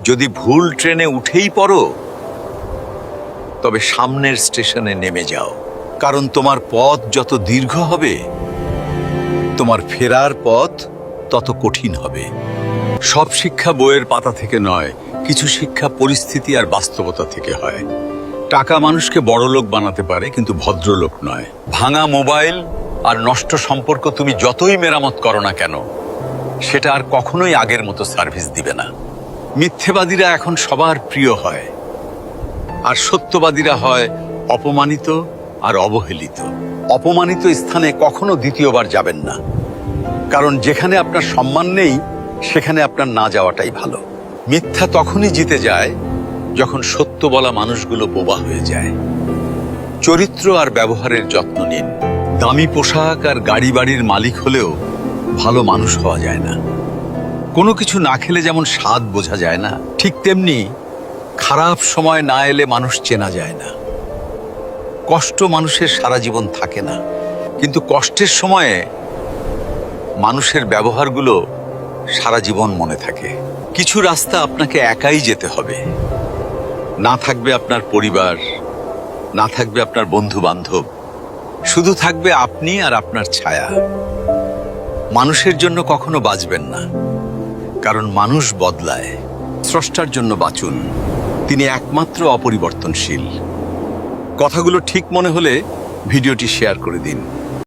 যদি ভুল ট্রেনে উঠেই পড়ো, তবে সামনের স্টেশনে নেমে যাও, কারণ তোমার পথ যত দীর্ঘ হবে, তোমার ফেরার পথ তত কঠিন হবে। সব শিক্ষা বইয়ের পাতা থেকে নয়, কিছু শিক্ষা পরিস্থিতি আর বাস্তবতা থেকে হয়। টাকা মানুষকে বড়লোক বানাতে পারে, কিন্তু ভদ্রলোক নয়। ভাঙা মোবাইল আর নষ্ট সম্পর্ক তুমি যতই মেরামত করো না কেন, সেটা আর কখনোই আগের মতো সার্ভিস দিবে না। মিথ্যেবাদীরা এখন সবার প্রিয় হয়, আর সত্যবাদীরা হয় অপমানিত আর অবহেলিত। অপমানিত স্থানে কখনো দ্বিতীয়বার যাবেন না, কারণ যেখানে আপনার সম্মান নেই, সেখানে আপনার না যাওয়াটাই ভালো। মিথ্যা তখনই জিতে যায় যখন সত্য বলা মানুষগুলো বোবা হয়ে যায়। চরিত্র আর ব্যবহারের যত্ন নিন। দামি পোশাক আর গাড়ি বাড়ির মালিক হলেও ভালো মানুষ হওয়া যায় না। কোনো কিছু না খেলে যেমন স্বাদ বোঝা যায় না, ঠিক তেমনি খারাপ সময় না এলে মানুষ চেনা যায় না। কষ্ট মানুষের সারা জীবন থাকে না, কিন্তু কষ্টের সময়ে মানুষের ব্যবহারগুলো সারা জীবন মনে থাকে। কিছু রাস্তা আপনাকে একাই যেতে হবে। না থাকবে আপনার পরিবার, না থাকবে আপনার বন্ধু বান্ধব, শুধু থাকবে আপনি আর আপনার ছায়া। মানুষের জন্য কখনো বাঁচবেন না, কারণ মানুষ বদলায়। স্রষ্টার জন্য বাঁচুন, তিনি একমাত্র অপরিবর্তনশীল। কথাগুলো ঠিক মনে হলে ভিডিওটি শেয়ার করে দিন।